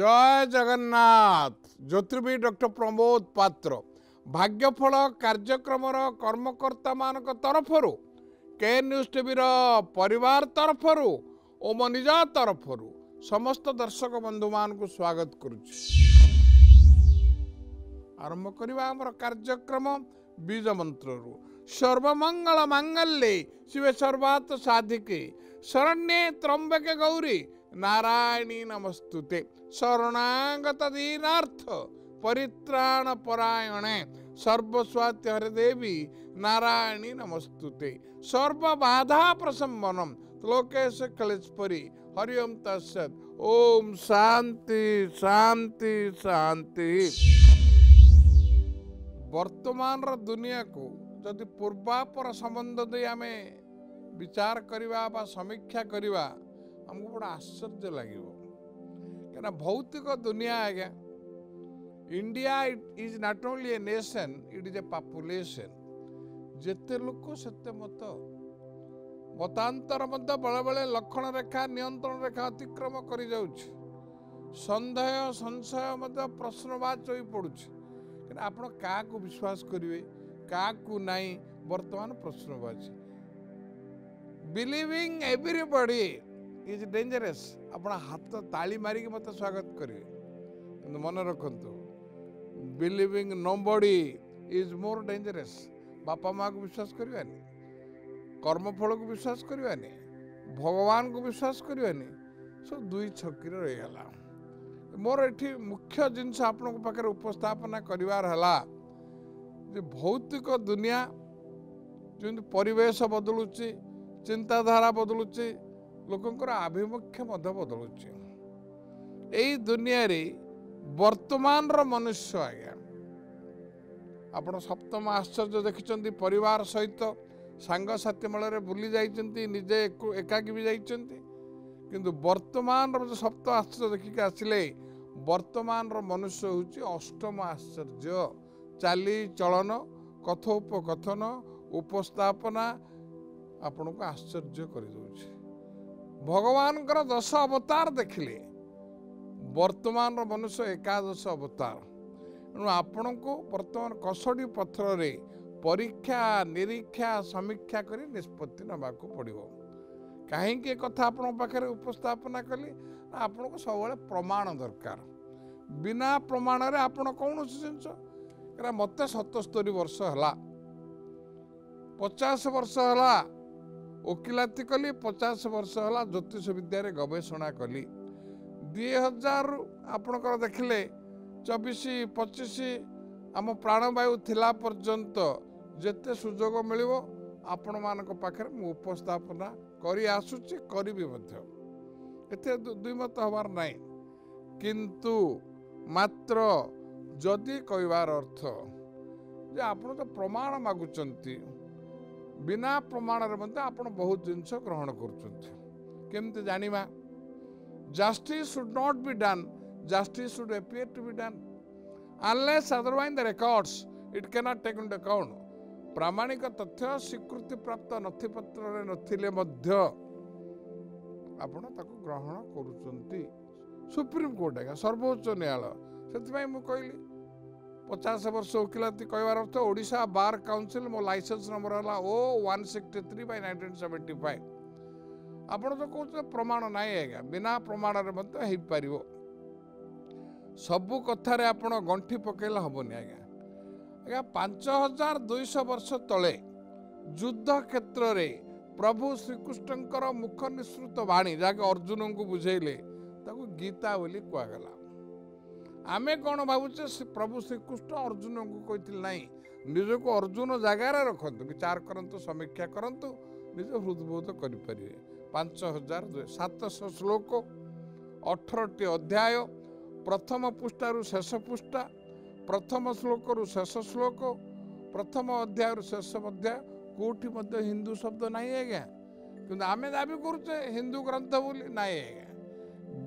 जय जगन्नाथ। ज्योतिर्विद डॉक्टर प्रमोद पात्र भाग्यफल कार्यक्रम कर्मकर्ता मान तरफ के न्यूज टीवी परिवार तरफ और मो निज तरफ समस्त दर्शक बंधु मान को स्वागत करुच्ची। आरंभ करवा आमर कार्यक्रम बीज मंत्र सर्वमंगल मांगल्ये शिवे सर्वार्थ साधिके शरण्ये त्र्यंबके गौरी नारायणी नमस्तुते शरणागत दीनार्थ परित्राण परायणे सर्वस्वाति हरे देवी नारायणी नमस्तुते सर्व बाधा प्रशमनम लोकेश कलेश्वरी हरिओम तत्सत् ओम शांति शांति शांति। वर्तमान दुनिया को जदि पूर्वापर संबंध दे आम विचार करवा बा समीक्षा करवा हमको बड़ा आश्चर्य लगे क्या भौतिक दुनिया आज्ञा India is not only a nation it is a population जेते लोक सेते मत मतांतर मत बेले बेले लक्षण रेखा नियंत्रण रेखा अतिक्रम कर सन्देह संशय मत प्रश्नवाच हो पड़ुछि आपण क्या विश्वास करेंगे क्या नहीं वर्तमान प्रश्नवाच बिलीविंग एवरीबॉडी इज डेंजरस। अपना हाथ ताली मारिक मत स्वागत करेंगे मन रखु believing nobody is more dangerous. बापा माँ को विश्वास करवानी कर्मफल को विश्वास करवानी भगवान को विश्वास करवानी सब दुई छकी रहीगला। मोर एठी मुख्य जिनस आपण पाखे उपस्थापना करिवार हला जे भौतिक दुनिया जो परिवेश बदलुची चिंताधारा बदलुची लोकंकर आभिमुख्य बदलुची यही दुनिया रे वर्तमान रो मनुष्य आज्ञा आपण सप्तम आश्चर्य देखिचंती परिवार सहित सांग साथी मेल बुली जाइचंती निजे एकाकी भी जाइचंती किंतु वर्तमान रो सप्त आश्चर्य देखिक आसिले वर्तमान रो मनुष्य होची अष्टम आश्चर्य चाली चलन कथोपकथन उपस्थापना आपण को आश्चर्य कर दउछि। भगवान कर 10 अवतार देखिले वर्तमान रो मनुष्य एकादश अवतार एणु आपण को वर्तमान कसडी पथर रे परीक्षा निरीक्षा समीक्षा करी निष्पत्ति नबाकू पड़िबो। कहीं कथा आपण पाखे उपस्थापना कली आपण को सब प्रमाण दरकार बिना प्रमाण रे आपण कौन जिनस मत 77 वर्ष है 50 वर्ष है वकिलाती कली 50 वर्ष है ज्योतिष विद्या रे गवेषणा कली 2000 आपणकर देखिले 24-25 आम प्राणवायु थिला पर्यंत जेते सुजोग मिलिवो आपण मानक पाखरे मु उपस्थापना करी आसुची करी भी मध्य एते दुईमत हबार नहीं किंतु मात्र जदि कहबार अर्थ जे आपण तो प्रमाण मागुचंती बिना प्रमाण रे मते आपण बहुत जिनस ग्रहण करूचंती केमते जानिबा justice should not be done justice should appear to be done unless otherwise the records it can not take into account प्रामाणिक तथ्य स्वीकृति प्राप्त नथिपत्र रे नथिले मध्य आपण ताको ग्रहण करूचंती सुप्रीम कोर्ट है सर्वोच्च न्यायालय से मुझे कहली 50 वर्ष वकिलाती कहबार अर्थ ओडिशा बार काउंसिल मो लाइसेंस नंबर है O163/1975 आपण तो कहते प्रमाण नहीं है बिना प्रमाण हो पार सबू कथार आपण गंठी पकेला हेनी आज्ञा 5200 वर्ष तले युद्ध क्षेत्र रे प्रभु श्रीकृष्णकर मुख निसृत वाणी जहाँकि अर्जुन को बुझेले ताको गीता बोली कहगला। आमे कौन भावुचे प्रभु श्रीकृष्ण अर्जुन को कहते नहीं निज को अर्जुन जगार रखु विचार करंतु समीक्षा करंतु निज हृदबोध करें 5700 श्लोक 18टी अध्याय प्रथम पृष्ठारु शेष पृष्ठा प्रथम श्लोक रु शेष श्लोक प्रथम अध्याय रु शेष अध्याय कोठी मध्य हिंदू शब्द नहीं है किंतु आमे दाबी करुचे हिंदू ग्रंथ बोली नहीं है।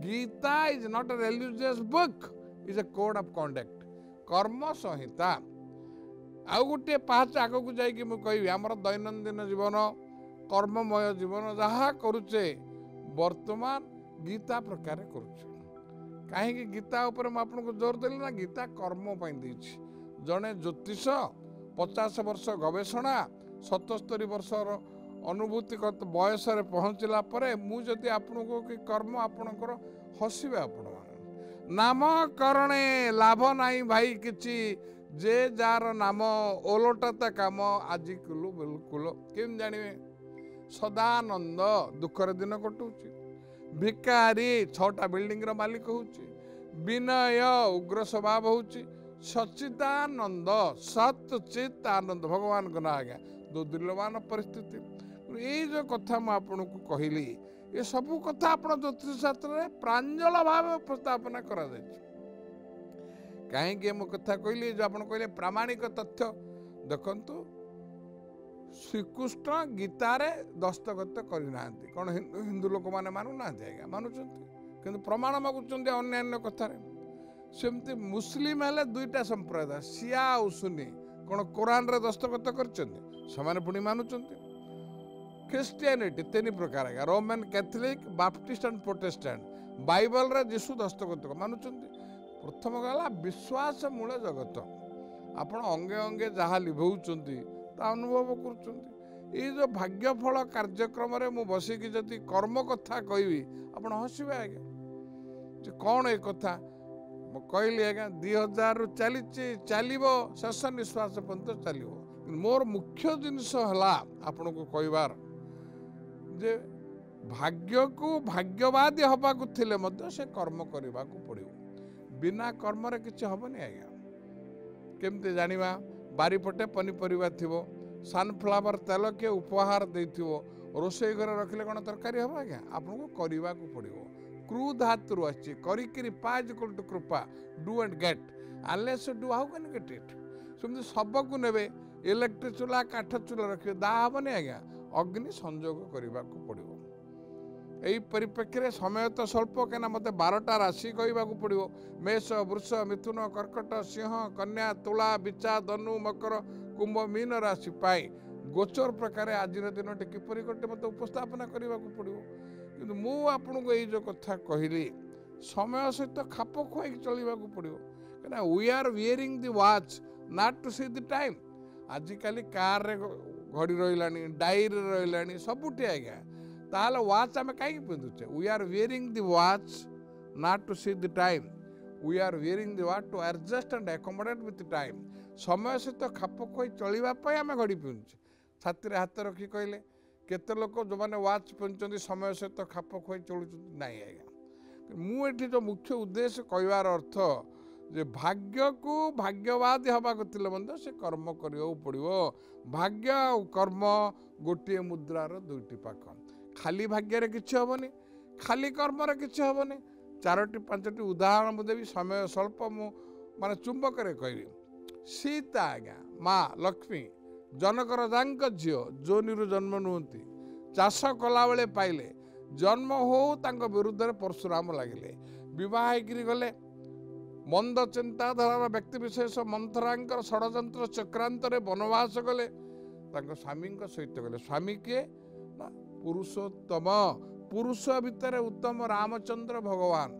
Gita is not a religious book is a code of conduct कर्म संहिता आउ गोटे पाँच आग को जाकि मुझे आमर दैनंदिन जीवन कर्ममय जीवन जहाँ करुचे वर्तमान गीता प्रकार करुचे कहीं गीता उपर आपको जोर देली ना गीता कर्म देछि जड़े ज्योतिष 50 वर्ष गवेषणा 77 वर्षर अनुभूति बयस पहुँचला मुझे आपण को कि कर्म आपणकर हसबे आपण नामकरणे लाभ नहीं भाई किछि जे जार नाम ओलटता काम आज कुलु बिल्कुल केम जानिबे सदानंद दुखर दिन कटुची भिकारी 6टा बिल्डिंग रो मालिक होउची विनय उग्र स्वभाव होउची सच्चिदानंद सचित आनंद भगवान को ना आज्ञा दो दुर्लभान परिस्थिति ये जो कथा मैं आपन को कहली ये सब कथा आपण ज्योतिष शास्त्र प्रांजल भाव उपस्थापना करा जाय कहीं मो कथा कहली जो आप कहले प्रामाणिक तथ्य देखंतु श्रीकृष्ण गीतार दस्तखत करना कौन हिंदू लोक मैंने मानुना मानुंट कि प्रमाण मागुंट अन्य कथार सेमती मुस्लिम हेले 2टा संप्रदाय सिया और सुन्नी कौन कुरान रे दस्तखत कर पुणी मानुंट ख्रिस्टियानिटी 3 प्रकार है Roman Catholic Baptist and Protestant Bible रे जीशु दस्तखत मानुंट प्रथम गला विश्वास मूल जगत आपण अंगे अंगे जहाँ लिभौचंती ता अनुभव कर जो भाग्यफल कार्यक्रम मु बसिकी जदि कर्म कथा कहबी आपण हसबे आज्ञा कौन ए कथा कहली आज्ञा 2000 रु चलो शेष निश्वास पर्यंत चलो मोर मुख्य जिनस है आपण को कहबार जे भाग्य को भाग्यवादी हवा से कर्म करने को पड़ो बिना कर्म रे किछि हबनी आज्ञा केमते जानिबा बारीपटे पनीपरिया थिबो सनफ्लावर तेल के उपहार देथिबो रोषेई घर रखिले कोन तरकारी हबो आज्ञा आपको करबा को पड़ो क्रू धातु आछि करिकरी पाज इक्वल टू कृपा do and get unless do how can get it सेमते सब को नेबे इलेक्ट्रिक चूल्हा काठ चूल्हा रखिबे दा हबनी आज्ञा अग्नि संयोग करबा को पड़ो यही परिप्रेक्षी समय तो स्वल्प कहीं मत 12टा राशि कहवाक पड़ो मेष वृष मिथुन कर्कट सिंह कन्या तुला बिचा धनु मकर कुंभ मीन राशि पाई गोचर प्रकार आज दिन किपर गोटे मत उपस्थापना करने को पड़ो कि मुझे ये जो कथा कहली समय सहित खाप खुआई चलवा पड़ो कहीं we are wearing the watch not to see the time आजिकल कार रे घड़ी रही डायरी रही सबुठी आज्ञा ताल वाच आम कहीं पिंधुचे we are wearing the watch not to see the time we are wearing the watch to adjust and accommodate with time समय सहित खाप खुआई चलवाई आम घड़ी पिंधुचे छाती हाथ रखी कहले केते लोक जो मैंने वाच पिंधुंट समय सहित खाप खुआई चलुं ना आज्ञा मुझे जो मुख्य उद्देश्य कहवार अर्थ जे भाग्य को भाग्यवादी हवा को से कर्म करने पड़ो भाग्य और कर्म गोटे मुद्रार 2टी पाख खाली भाग्य किसी हेनी खाली कर्म किसी हेनी 4टी 5टी उदाहरण मुझे समय स्वल्प मु माने चुंबक कहबी सीता आज्ञा माँ लक्ष्मी जनक राजा झील जोनी जन्म नुहति चाष कला बेले पाइले जन्म हो विरुद्ध में परशुराम लगिले बह गले मंद चिंताधारा व्यक्ति विशेष मंथरा षड्यंत्र चक्रांत वनवास गले स्वामी सहित गले स्वामी किए पुरुषोत्तम पुरुष भितर उत्तम रामचंद्र भगवान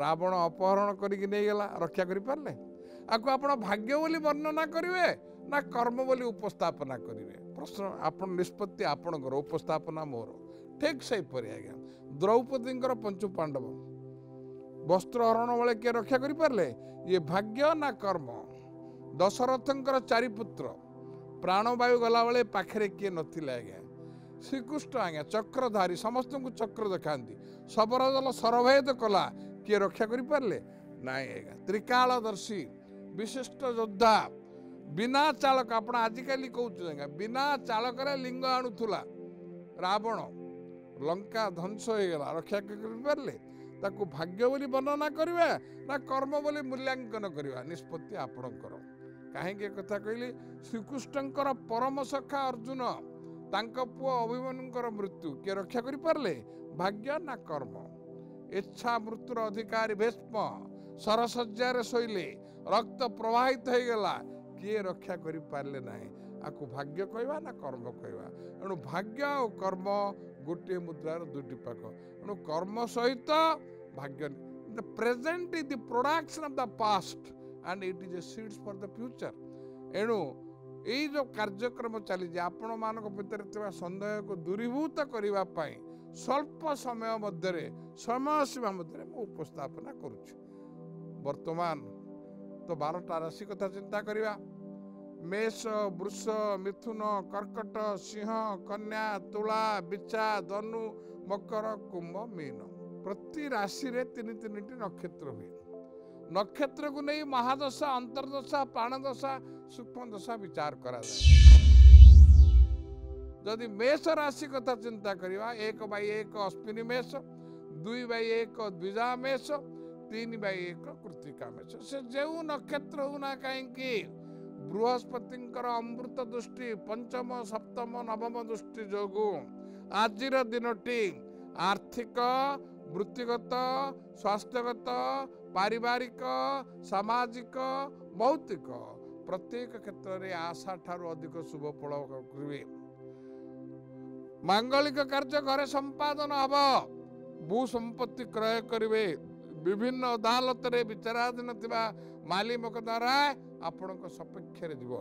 रावण अपहरण करके नहीं गला रक्षा करि पारले आपको आपण भाग्य बोली वर्णना करिवे ना कर्म बोली उपस्थापना करिवे प्रश्न आपण निष्पत्ति आपणकर उपस्थापना मोर ठीक सही परि आज्ञा द्रौपदी पंचु पांडव वस्त्र हरण बेले किए रक्षा करि पारले ये भाग्य ना कर्म दशरथंकर 4 पुत्र प्राणवायु गला बेले पाखरे किए नथिले आज्ञा श्रीकृष्ण आज्ञा चक्रधारी समस्त को चक्र देखा सबर जल सरभेद कला किए रक्षा करि पारले नाई आज्ञा त्रिकालदर्शी विशिष्ट योद्धा बिना चालक आपण आजिकल कहूँ बिना चालक लिंग आणुला रावण लंका ध्वंस हो गला रक्षा करें ताकू भाग्य बोली वर्णना करवा ना कर्म बोली मूल्यांकन करवा निष्पत्ति आपणकर कहीं कथा कहली श्रीकृष्णकर परम सखा अर्जुन तांको पुओ अभिमन्युकर मृत्यु किए रक्षा करि पारले भाग्य ना कर्म इच्छा मृत्युर अधिकारी भीष्म सरसज्जार शोले रक्त प्रवाहित हो गला किए रक्षा करि पारले नाही आकु भाग्य कहवा ना कर्म कहवा एणु भाग्य और कर्म गोटे मुद्रार 2टी पाख एणु कर्म सहित भाग्य The present is the production of the past and it is a seeds for the future. एणु यही जो कार्यक्रम चली आपण मान भितर सन्देह को दूरीभूत करने स्वल्प समय मध्य समय सीमा मध्य उपस्थापना करुच्ची। वर्तमान तो 12टा राशि कथा चिंता करिया। मेष, वृष, मिथुन, कर्कट, सिंह, कन्या, तुला, बिच्छा, धनु, मकर, कुंभ, मीन। प्रति राशि रे 3-3टी नक्षत्र हुए। नक्षत्र को नहीं महादशा, अंतर्दशा, प्राणदशा, सूक्ष्म दशा विचार करा जाए। जदि मेष राशि कथा चिंता करिया 1/1 अश्विनी मेष, 2/1 द्विजा मेष, 3/1 कृत्तिका मेष। से जो नक्षत्र होना कहीं बृहस्पति अमृत दृष्टि पंचम सप्तम नवम दृष्टि जोगु आजिर दिनटी आर्थिक, वृत्तिगत, स्वास्थ्यगत, पारिवारिक, सामाजिक, भौतिक प्रत्येक क्षेत्र में आशा ठारू अधिक शुभ फल करिवे। मांगलिक कार्य घरे संपादन हब, भू संपत्ति क्रय करिवे। विभिन्न अदालत रे विचाराधीन थिबा माली मोकद्दमा आपण सपेक्ष जीव।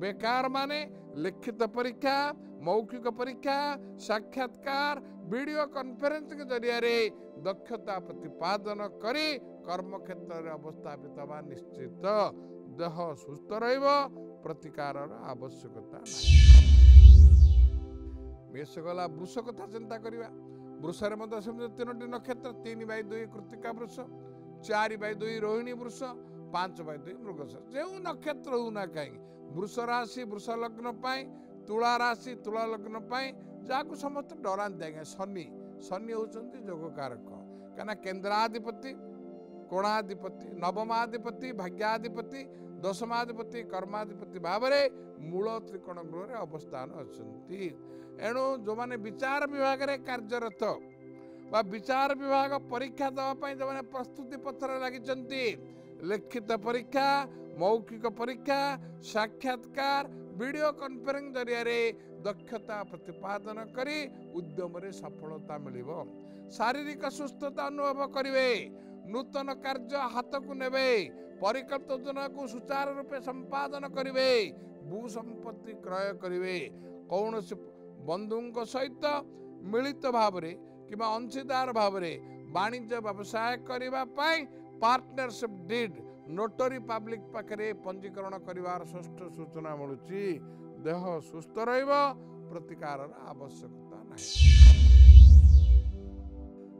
बेकार माने लिखित परीक्षा, मौखिक परीक्षा, साक्षात्कार, वीडियो कॉन्फ्रेंस के जरिया रे दक्षता प्रतिपादन करी कर्म क्षेत्र में अवस्थापित हवा निश्चित। देह सुस्थ रहिब, प्रतिकार आवश्यकता मेष गला। वृष कथा चिंता करिया। वृषरे मध्य सेमति 3टी नक्षत्र 3/2 कृत्तिका वृष, 4/2 रोहिणी वृष, 5/2 मृगश। जो नक्षत्र होना कहीं वृष राशि वृष लग्न पाई, तुला राशि तुला लग्न पाई जहाँ समस्त डरांती आज्ञा शनि। शनि होचंती जोगकारक कहीं केन्द्राधिपति, कोणाधिपति, नवमाधिपति, भाग्याधिपति, दशमाधिपति, कर्माधिपति भाव में मूल त्रिकोण गृह में अवस्थान अच्छी। एणु जो मैंने विचार विभाग में कार्यरत बा विचार विभाग परीक्षा देवाई जो प्रस्तुति पथर लगी लिखित परीक्षा, मौखिक परीक्षा, साक्षात्कार, वीडियो कॉन्फ्रेंस जरिया दक्षता प्रतिपादन करी उद्यम रे सफलता मिलिब। शारीरिक सुस्थता अनुभव करिवे, नूतन कार्य हाथ को नेबे, परिकल्पित योजना को सुचारू रूपे संपादन करिवे, भू संपत्ति क्रय करिवे। कौन बंधुओं सहित मिलित भाव कि अंशीदार भाव वाणिज्य व्यवसाय करने पार्टनरशिप डीड नोटरी पब्लिक पाखे पंजीकरण कर षष्ठ सूचना मिलूची। देह सुस्थ रहिब, प्रतिकार आवश्यकता नहीं।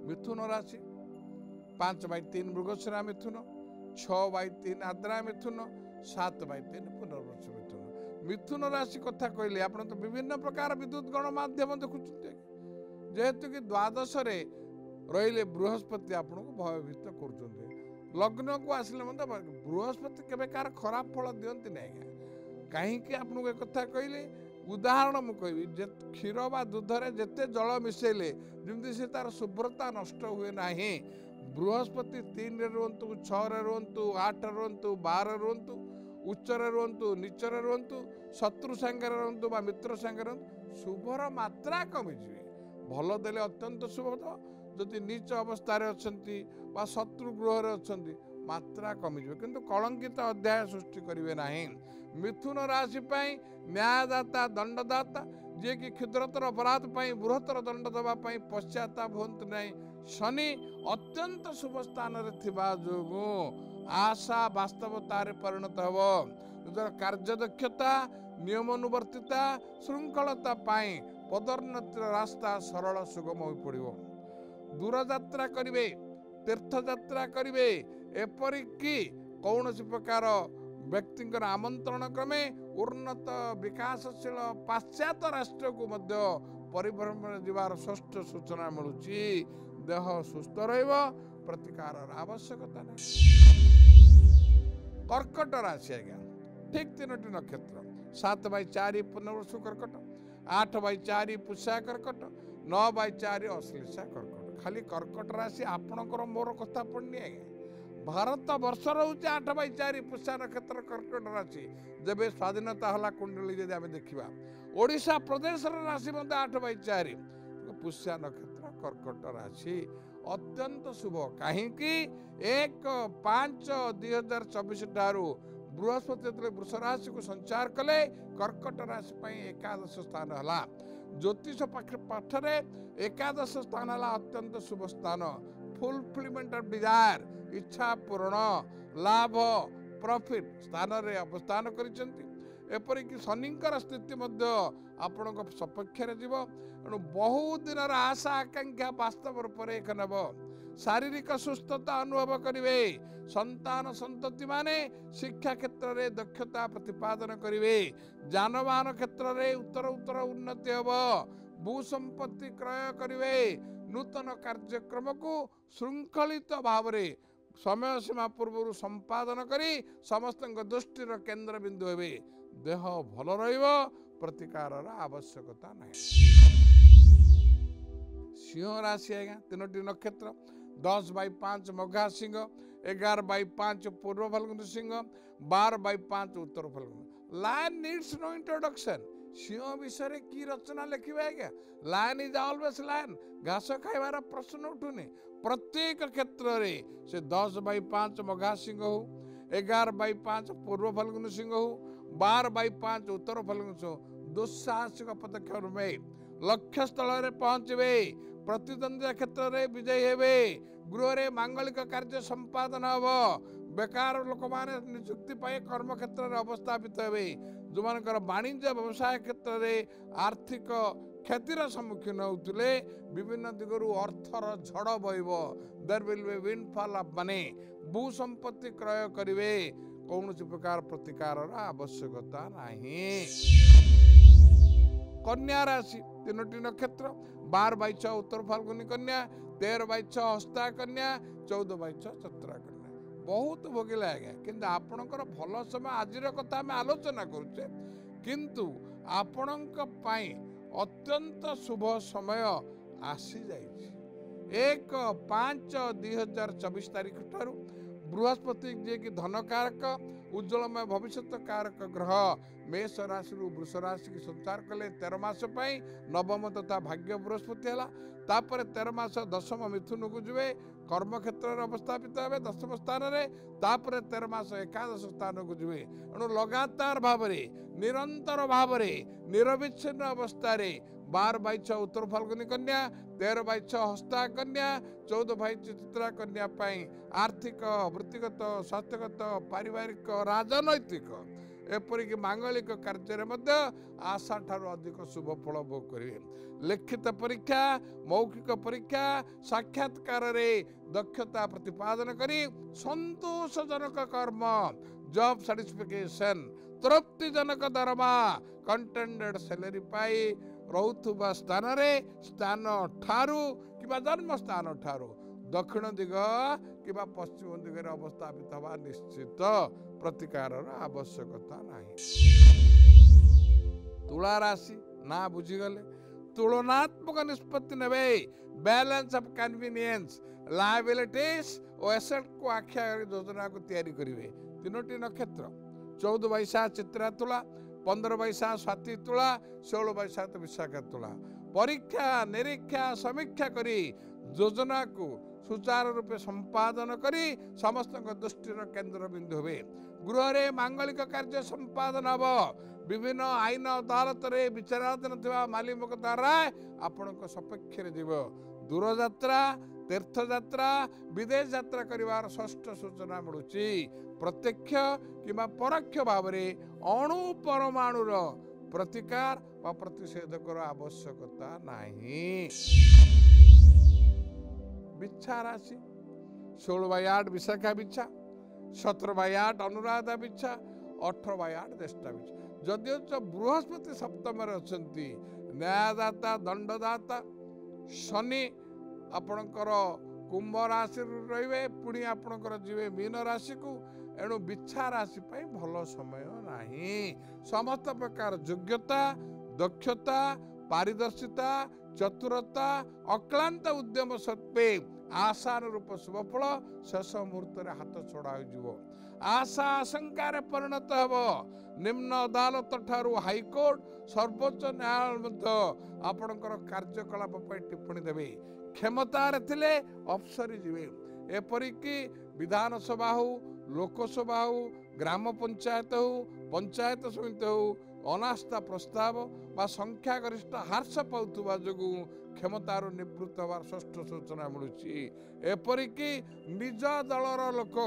मिथुन राशि 5/3 मृगशिरा मिथुन, 6/3 आद्रा मिथुन, 7/3 पुनर्वसु मिथुन। मिथुन राशि कथा कहले आप तो विभिन्न प्रकार विद्युत गणमाध्यम देखुते जेहेतु कि द्वादश रहिले बृहस्पति आपन को भयभीत कर लग्न को आसिले बृहस्पति केवे कार खराब फल दियंती ना कहीं आपको एक कथा कहले उदाहरण मु कहबी क्षीर बा दूध रे जेते जल मिसेले जमती से तार शुभ्रता नष्ट हुए नाही। बृहस्पति 3 रे रुहंतु, 6 रे रुहंतु, 8 रे रुहंतु, 12 रे रुहंतु, उच्च रे रुहंतु, नीच रे रुहंतु, शत्रु संगे रुहंतु बा मित्र संगे रुहंतु, शुभर मात्रा कमी जिवे। भल देले अत्यंत शुभ, जदि नीच अवस्था रे अछंती बा शत्रु गृह रे अछंती मात्रा कमी जिवे, किंतु कलंकित अध्याय सृष्टि करिवे नाही। मिथुन राशि पाई न्यायदाता, दंडदाता जे कि क्षुद्रतर अपराध पाई बृहत्तर दंड दबा पाई पश्चाताप होंतु नहीं। शनि अत्यंत शुभ स्थान रे थिबा जोगु आशा वास्तवतार परिणत हो। निजर कार्यदक्षता, नियमानुवर्तिता, श्रृंखलता पाई पदोन्नतिर रास्ता सरल सुगम हो पड़िबो। दूर यात्रा करिवे, तीर्थ यात्रा करिवे, एपरिकी कौनसी प्रकार व्यक्ति आमंत्रण क्रमे उन्नत विकासशील पाश्चात्य राष्ट्र को मध्य परिभ्रमण जीवार षष्ठ सूचना मिलूची। देह सुस्थ रहिब, प्रतिकार आवश्यकता नहीं। कर्कट राशि आज्ञा ठीक 3टी नक्षत्र 7/4 पुनर्वसु कर्कट, 8/4 पुष्या कर्कट, 9/4 अश्लेषा कर्कट। खाली कर्कट राशि आपणकर मोर कथा पड़नी आज्ञा। भारत वर्ष रोचे 8/4 पुष्या नक्षत्र कर्कट राशि। जब स्वाधीनता हला कुंडली जब आम देखा ओडिशा प्रदेश राशि 8/4 पुष्या नक्षत्र कर्कट राशि। अत्यंत शुभ कहीं 1/5/2024 ठारू बृहस्पति वृष राशि को संचार कले कर्कट राशि एकादश स्थान है। ज्योतिष पाठरे एकादश स्थान है अत्यंत शुभ स्थान। फुलफिलमेंट ऑफ डिजायर इच्छा पूर्ण लाभ प्रॉफिट स्थान रे अवस्थान करिसेंती। एपरिक शनिकर स्थिति आपण सपक्ष तेणु बहुत दिन आशा आकांक्षा वास्तव रूप में नब। शारीरिक सुस्थता अनुभव करेंगे। संतान संतति माने शिक्षा क्षेत्र में दक्षता प्रतिपादन करेंगे। जानवाहन क्षेत्र में उत्तर उत्तर उन्नति हम। भूसंपत्ति क्रय करेंगे। नूतन कार्यक्रम को श्रृंखलित भाव में समय सीमा पूर्व संपादन करी समस्त दृष्टिर केन्द्र बिंदु हे। देह भल प्रतिकार आवश्यकता ना। सिंह राशि आज्ञा 3टी नक्षत्र 10/5 मघा सिंह 11/5 पूर्व फाल्गुनी सिंह 12/5 उत्तर फाल्गुनी। Lion needs no introduction. सिंह विषय की रचना लिखे आज्ञा। Lion is always lion. घास खाइबार प्रश्न उठुनी। प्रत्येक क्षेत्र में से 10/5 मघा सिंह हो 11/5 पूर्व फाल्गुनी सिंह हो 12/5 उत्तर फाल्गुनी सिंह दुस्साहसिक पदक्षेप में लक्ष्य स्थल में पहुंचे। प्रतिद्वंद्वी क्षेत्र में विजयी हेबे। गृह रे मांगलिक कार्य संपादन हम। बेकार लोक माने नियुक्ति पाए कर्म क्षेत्र में अवस्थापित हे। जो मानकर वाणिज्य व्यवसाय क्षेत्र में आर्थिक क्षतिर सम्मुखीन होते विभिन्न दिगरु अर्थर झड़ बहब। There will be windfall of money. भू संपत्ति क्रय करेंगे। कौन प्रकार प्रतिकार आवश्यकता नहीं। कन्या राशि 3टी नक्षत्र 12/6 उत्तर फाल्गुनी कन्या 13/6 हस्ता कन्या 14/6 चतुरा कन्या। बहुत भोगिला आज्ञा किंतु आपणकर भल समय आज कथा आम आलोचना करुचे किंतु आपणक पाई अत्यंत शुभ समय आसी जाइए। 1/5/2024 तारीख ठारू बृहस्पति जे कि धन कारक उज्जवलमय भविष्य कारक ग्रह मेष राशि वृष राशि की संचार कले 13 मास नवम तथा भाग्य बृहस्पति है। तापर 13 मास 10म मिथुन को जीवे कर्म क्षेत्र में अवस्थापित हे 10म स्थान में। तापर 13 मास एकादश स्थान को जीवे। तेणु लगातार भाव निरंतर भाव निरविच्छिन्न अवस्था 12/6 उत्तर फाल्गुनी कन्या 13/6 हस्ता कन्या 14/6 चित्रा कन्या आर्थिक वृत्तिगत स्वास्थ्यगत पारिवारिक राजनैतिक एपरिक मांगलिक कार्य आशा ठारू अधिक शुभ फल भोग करेंगे। लिखित परीक्षा मौखिक परीक्षा साक्षात्कार दक्षता प्रतिपादन करी संतोषजनक कर्म जॉब सैटिस्फिकेशन तृप्तिजनक दरमा कंटेंडेड सैलरी पाई रोथुबा स्थान ठारू कि जन्म स्थान ठारू दक्षिण दिग कि पश्चिम दिग अवस्थापित हवा निश्चित प्रतिकार आवश्यकता नहीं। तुला राशि ना बुझीगले तुलनात्मक निष्पत्ति ने बैलेंस ऑफ कन्वीनियंस लायबिलिटीज और एसेट को आख्या योजना को तैयारी करेंगे। 3टी नक्षत्र 14/7 चित्रा तुला 15/7 स्वाति तुला 16/7 विशाखा तुला। परीक्षा निरीक्षा समीक्षा करी योजना को सुचारू रूपे संपादन करी समस्त दृष्टिर केन्द्र बिंदु हे। गृह रे मांगलिक कार्य संपादन हम। विभिन्न आईन अदालत रे विचाराधीन थिबा माली मोकद्दमा राय आपण सपक्ष जीव। दूर यात्रा तीर्थ यात्रा विदेश यात्रा करिवार षष्ठ सूचना मिलुची। प्रत्यक्ष किंवा परोक्ष भाव में अणु परमाणुर प्रतिकार व प्रतिषेधक आवश्यकता नहीं। बिच्छा राशि 16/8 विशाखा बिच्छा 17/8 अनुराधा बिच्छा 18/8 ज्येष्ठा बिच्छा। जदिव बृहस्पति सप्तम अच्छा न्यायदाता दंडदाता शनि आपणकर कुंभ राशि रे पुणी आपणकर जीवे मीन राशि को। एणु बिच्छा राशि भल समय नहीं। समस्त प्रकार योग्यता दक्षता पारदर्शिता चतुरता अक्लांत उद्यम सत्वे आशानुरूप शुभफल शेष मुहूर्त हाथ छड़ा हो। आशा आशंकार परिणत हेब। निम्न अदालत ठारू हाईकोर्ट सर्वोच्च न्यायालय आपणकर कार्यकलाप टिप्पणी देवे। क्षमतार थिले अफसरी जीवे एपरिकी विधानसभा हो लोकसभा हो ग्राम पंचायत हो पंचायत समिति हो अनास्था प्रस्ताव बा संख्यागरिष्ठ ह्रास पाउथुबा जोगु क्षमतार निवृत्त हबार षष्ठ सूचना मिलुछि एपरिकी निज दलर लोक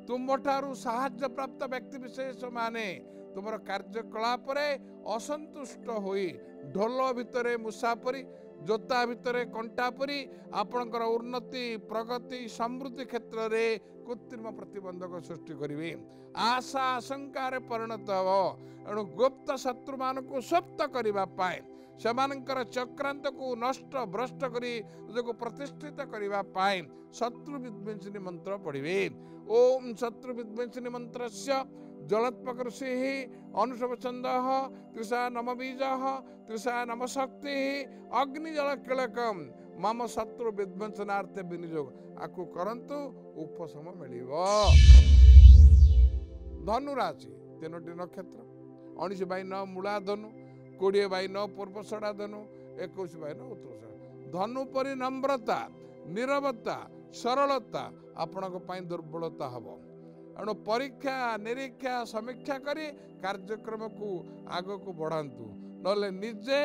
तुमठारु साहाय्य प्राप्त व्यक्ति विशेष माने तुमर कार्यकलाप असंतुष्ट होई ढोल भितरे मुसापरी जोता भितरे कंटा परी आपणकर उन्नति प्रगति समृद्धि क्षेत्र में कृत्रिम प्रतिबंधक सृष्टि करेंगे आशा आशंकार परिणत हम एणु गुप्त शत्रु मान को स्वप्त करने सेमानंकर चक्रांत को नष्ट भ्रष्ट करी प्रतिष्ठित करने शत्रु विध्वंसिनी मंत्र पढ़े ओम शत्रु विध्वंसिनी मंत्र जलोत्पकृषि अनुषभ छंद तृषा नम बीज तृषा नम शक्ति अग्निजल किलकम मम शत्रु विध्वंसनार्थे विनियोग आकु करंतु उपशम मिल धनु राशि 3टी नक्षत्र 19/9 मूला धनु 20/9 पूर्वषड़ा धनु 21/9 उत्तरषड़ा धनु परि नम्रता निरवता सरलता आपणक दुर्बलता हम एणु परीक्षा निरीक्षा समीक्षा करी कार्यक्रम को आग को बढ़ातु नले निजे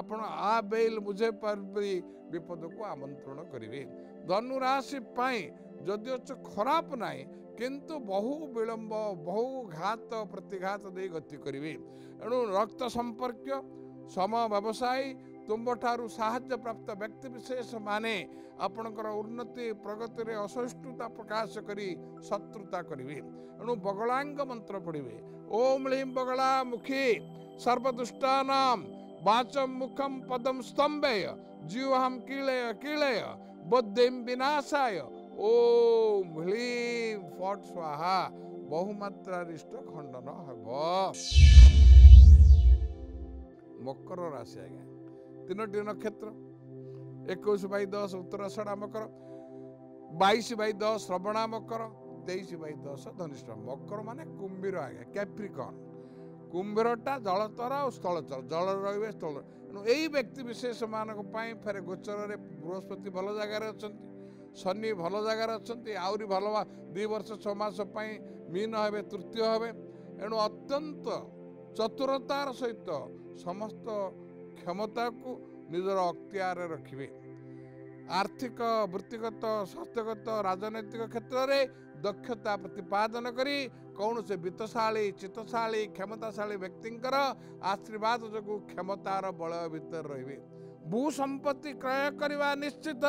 आपण आ बेल मुझे पारि विपद को आमंत्रण करेंगे धनु राशि जदियो खराब नाई किंतु बहु विलंब बहु घात प्रतिघात दे गति करेंगे एणु रक्त संपर्क सम व्यवसायी तुम्हारू साहाय्य प्राप्त व्यक्ति विशेष माने आपणकर उन्नति प्रगति रे असहिष्णुता प्रकाश करी शत्रुता करेंगे एणु बगलांग मंत्र पढ़े ओम ह्लीं बगला मुखी सर्वदुष्टानां वाचम मुखम पदम स्तंभय जीवहम कीलय कीलय बुद्धिम विनाशाय ओम ह्लीं फट स्वाहा बहुमात्रारिष्ट खंडन हब मकर राशि आज्ञा 3टी नक्षत्र 21/10 उत्तराषाढ़ा मकर 22/10 श्रवणा मकर 23/10 धनिष्ठा मकर माने कुंभीर आज्ञा कैप्रिकॉर्न कुंभीरटा जलचर और स्थलचर जल रे स्थल यही व्यक्ति विशेष मानक फेर गोचर रे बृहस्पति भल जगार अच्छा शनि भल जगार अच्छा आहरी भल 2 वर्ष 6 मास मीन हे तृतीय हे एणु अत्यंत चतुरतार सहित समस्त क्षमता को निजर अख्तियार रखिबे आर्थिक वृत्तिगत स्वास्थ्यगत राजनैतिक क्षेत्र में दक्षता प्रतिपादन करी कौन से वित्तशाली चित्तशाली क्षमताशाली व्यक्तिंकर आशीर्वाद जो क्षमतार बल भीतर रहिबे भू संपत्ति क्रय करवा निश्चित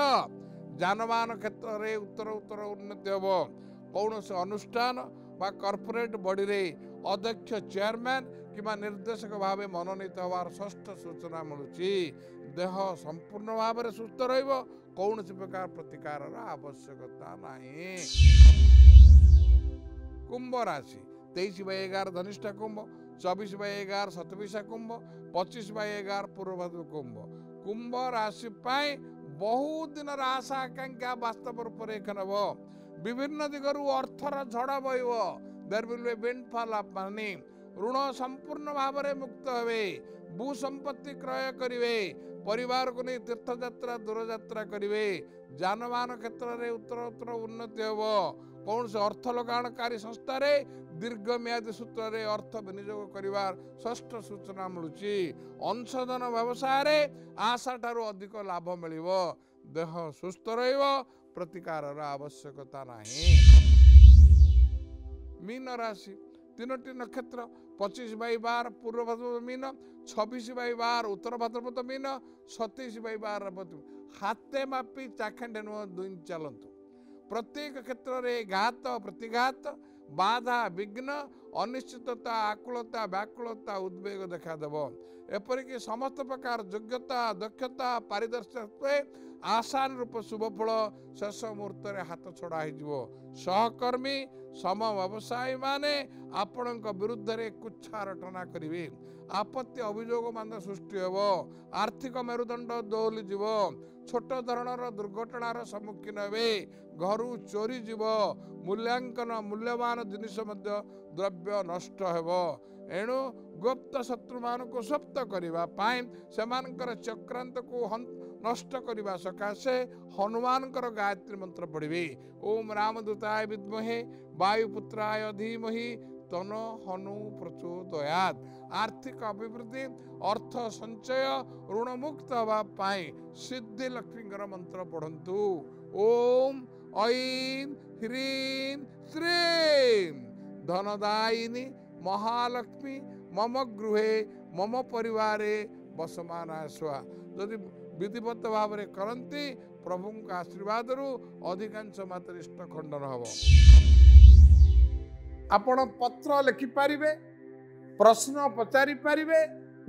जानवान क्षेत्र में उत्तर उत्तर उन्नति हम कौन से अनुष्ठान बा कॉर्पोरेट बॉडी रे अध्यक्ष चेयरमैन किंवा निर्देशक भाव मनोनीत हवार षष्ठ सूचना मिलुची देह संपूर्ण भाव में सुस्थ रहिबो कौन प्रकार प्रतिकार आवश्यकता नहीं कुंभ राशि 23/11 धनिष्ठा कुंभ 24/11 शतभिषा कुंभ 25/11 पूर्वभाद्र कुंभ कुंभ राशि बहुत दिन आशा आकांक्षा वास्तव रूपरेखन हम विभिन्न दिगरु अर्थर झड़ बह there will be windfall of money ऋण संपूर्ण भाव में मुक्त हे भू संपत्ति क्रय करेंगे परिवार को नहीं तीर्थयात्रा दूरयात्रा करेंगे जानवाहन क्षेत्र में उत्तर उत्तर उन्नति हम कौन से अर्थ लगाणकारी संस्था दीर्घ म्यादी सूत्र रे अर्थ विनियोग करिवार षष्ठ सूचना मिलुची अंशधन व्यवसाय रे आशा ठारू अधिक लाभ मिलिबो देह सुस्थ रहिबो प्रतिकार आवश्यकता नहीं मीन राशि 3टी नक्षत्र 25/12 पूर्व भाद्रपद मीन 26/12 उत्तर भाद्रपद मीन 27/12 हाथे मापी चाखंडे नुह दुई चलतु प्रत्येक क्षेत्र में घात प्रतिघात बाधा विघ्न अनिश्चितता आकुलता व्याकुलता उद्वेग देखादेव एपरिक समस्त प्रकार योग्यता दक्षता पारिदर्शित्व आशान रूप शुभफल शेष मुहूर्त हाथ छड़ा हो सहकर्मी सम व्यवसायी माने आपण विरुद्ध रे कुच्छा रटना करेंगे आपत्ति अभियोग मान सृष्टि हेब आर्थिक मेरुदंड दोहली जीव छोट धरणर दुर्घटनार सम्मुखीन हे घर चोरी जीव मूल्यांकन मूल्यवान जिनिस द्रव्य ଦ୍ରବ୍ୟ ନଷ୍ଟ ହେବ। ଏଣୁ ଗୁପ୍ତ ଶତ୍ରୁ ମାନଙ୍କୁ ସପ୍ତ କରିବା ପାଇଁ ସେମାନଙ୍କର ଚକ୍ରାନ୍ତକୁ ନଷ୍ଟ କରିବା ସକାଶେ ହନୁମାନଙ୍କର ଗାୟତ୍ରୀ ମନ୍ତ୍ର ପଢ଼ିବେ। ଓମ୍ ରାମଦୂତାୟ ବିଦ୍ମହେ ବାୟୁପୁତ୍ରାୟ ଧୀମହି ତନ ହନୁ ପ୍ରଚୋଦୟାତ୍। ଆର୍ଥିକ ଅଭିବୃଦ୍ଧି, ଅର୍ଥ ସଞ୍ଚୟ, ଋଣମୁକ୍ତ ହେବା ପାଇଁ ସିଦ୍ଧି ଲକ୍ଷ୍ମୀଙ୍କର ମନ୍ତ୍ର ପଢ଼ନ୍ତୁ। ଓମ୍ ଐଂ ହ୍ରୀଂ ଶ୍ରୀଂ ଧନଦାୟିନୀ ମହାଲକ୍ଷ୍ମୀ ମମ ଗୃହେ ମମ ପରିବାରେ ବସମାନାୟ ସ୍ୱା। ଯଦି ବିଧିବଦ୍ଧ ଭାବରେ କରନ୍ତି ପ୍ରଭୁଙ୍କ ଆଶୀର୍ବାଦରୁ ଅଧିକାଂଶ ମାତ୍ରାରେ ଖଣ୍ଡନ ହେବ। ଆପଣ ପତ୍ର ଲେଖିପାରିବେ, ପ୍ରଶ୍ନ ପଚାରି ପାରିବେ।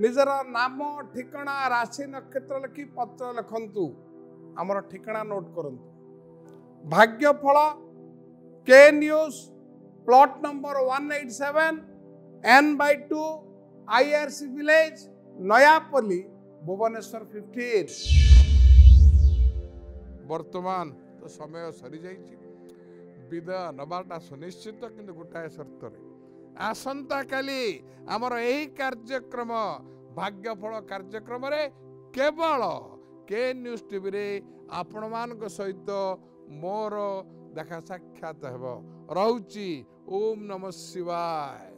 ନିଜର ନାମ, ଠିକଣା, ରାଶି, ନକ୍ଷତ୍ର ଲେଖି ପତ୍ର ଲେଖନ୍ତୁ। ଆମର ଠିକଣା ନୋଟ୍ କରନ୍ତୁ। ଭାଗ୍ୟଫଳ K news, plot number 187 N/2 IRC village, Nayapalli, Bhubaneswar 15। ବର୍ତ୍ତମାନ ତ ସମୟ ସରିଯାଇଛି, ବିଦାୟ ନେବାଟା ସୁନିଶ୍ଚିତ, କିନ୍ତୁ ଗୋଟାଏ ସର୍ତ୍ତରେ। ଆସନ୍ତାକାଲି ଆମର ଏହି କାର୍ଯ୍ୟକ୍ରମ ଭାଗ୍ୟଫଳ କାର୍ଯ୍ୟକ୍ରମରେ କେବଳ କେ ନ୍ୟୁଜ୍ ଟିଭିରେ ଆପଣମାନଙ୍କ ସହିତ ମୋର ଦେଖା ସାକ୍ଷାତ ହେବ। ରହୁଛି। ଓମ୍ ନମଃ ଶିବାୟ।